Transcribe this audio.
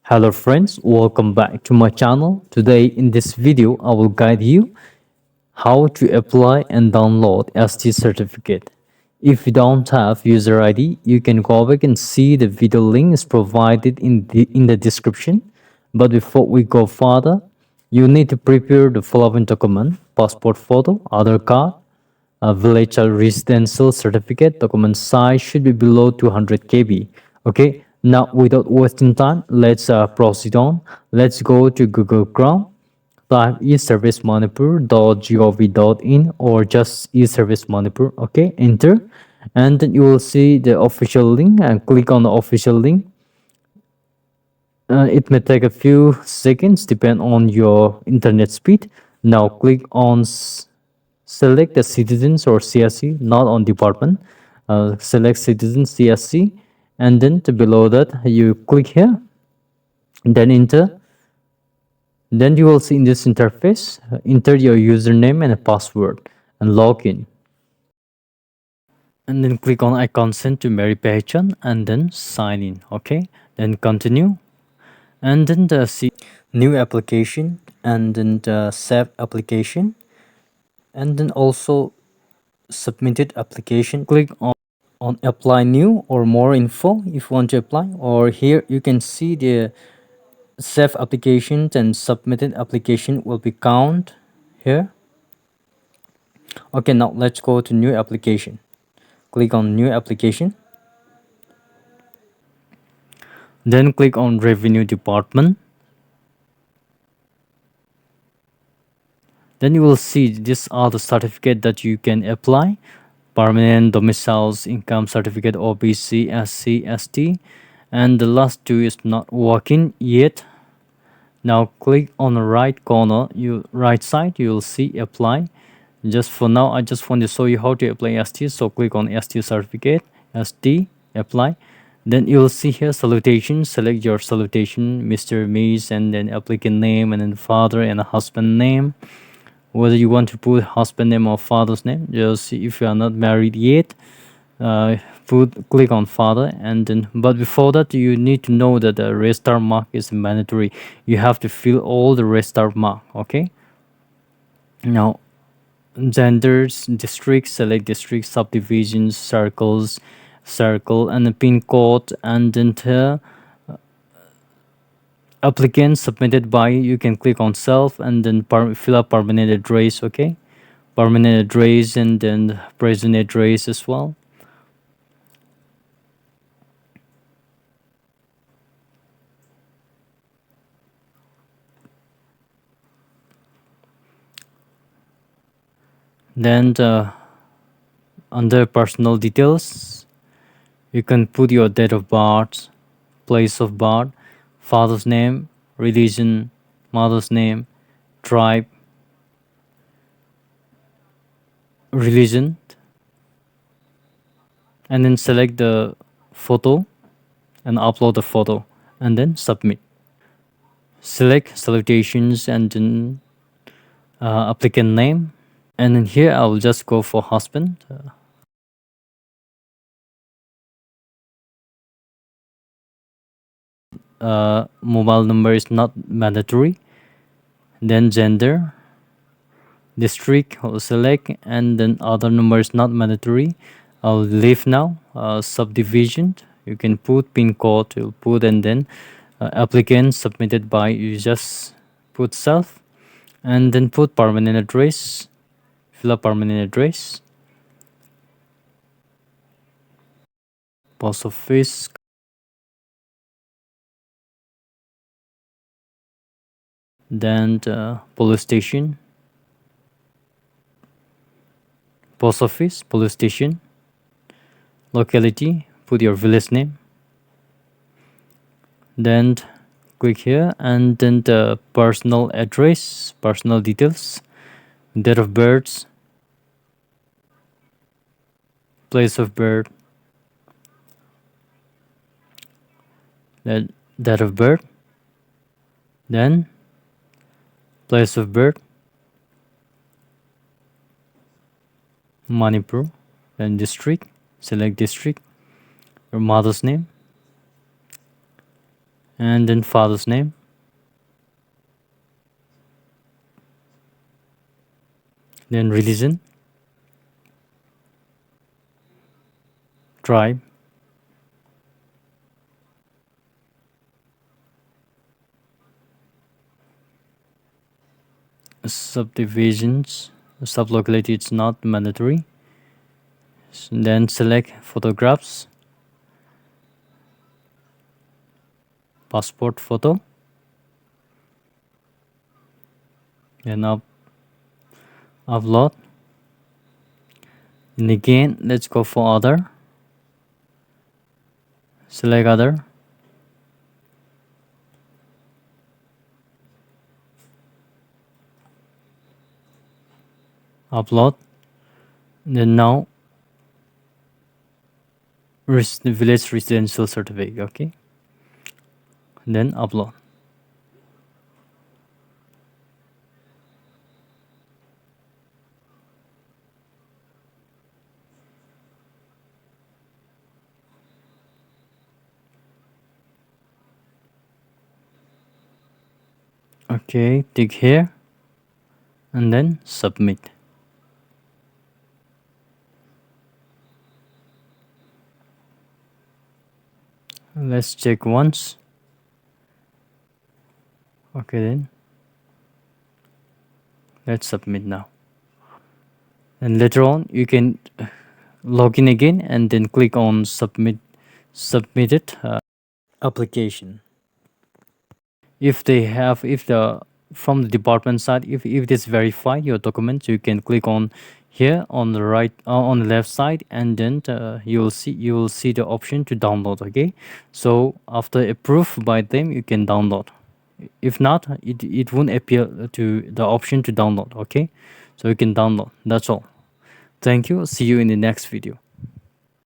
Hello friends, welcome back to my channel. Today in this video, I will guide you how to apply and download ST certificate. If you don't have user ID, you can go back and see the video link is provided in the description. But before we go further, you need to prepare the following document: passport photo, Aadhaar card, a village or residential certificate. Document size should be below 200 KB. Okay, now without wasting time, let's proceed on. Let's go to Google Chrome, type eservicemanipur.gov.in or just eservicemanipur. Okay, enter, and then you will see the official link and click on the official link. It may take a few seconds depend on your internet speed. Now click on select the citizens or CSC, not on department. Select citizen CSC, and then below that you click here, then enter. Then you will see in this interface, enter your username and a password and log in. And then click on I consent to Mary Pehchan and then sign in. Okay, then continue, and then the new application, and then the save application, and then also submitted application. Click on apply new or more info if you want to apply, or here you can see the save applications and submitted application will be count here. Okay, now let's go to new application. Click on new application, then click on revenue department. Then you will see these are the certificate that you can apply: permanent domiciles, income certificate, OBC, SC, ST, and the last two is not working yet. Now click on the right corner, right side, you will see apply. Just for now, I just want to show you how to apply ST. So click on ST certificate, ST, apply. Then you will see here salutation. Select your salutation, Mr. Miss, and then applicant name, and then father and husband name. Whether you want to put husband name or father's name, just if you are not married yet, uh, click on father, and then but before that you need to know that the restart mark is mandatory. You have to fill all the restart mark. Okay, now genders, districts, select district, subdivisions, circles, circle, and the pin code, and then the applicant submitted by, you can click on self, and then fill up permanent address. Okay, permanent address, and then present address as well. Then under personal details, you can put your date of birth, place of birth, father's name, religion, mother's name, tribe, religion, and then select the photo and upload the photo, and then submit. Select salutations, and then applicant name, and then here I will just go for husband. Mobile number is not mandatory. Then gender, district I'll select, and then other number is not mandatory. I'll leave now. Subdivision, you can put pin code, you'll put, and then applicant submitted by, you just put self, and then put permanent address, fill up permanent address, post office, then police station, post office, police station, locality, put your village name, then click here, and then the personal address, personal details, date of birth, place of birth, date of birth, then place of birth, Manipur, then district, select district, your mother's name, and then father's name, then religion, tribe, subdivisions, sublocality. It's not mandatory. Then select photographs, passport photo, and upload. And again, let's go for other. Select other, upload. Then now village residential certificate. Okay. Then upload. Okay, tick here and then submit. Let's check once. Okay, then let's submit now. And later on, you can log in again and then click on submitted application. If the from the department side, if it is verified your documents, you can click on here on the right on the left side, and then you will see the option to download. Okay, so after approved by them, you can download. If not, it won't appear to the option to download. Okay, so you can download. That's all. Thank you. See you in the next video.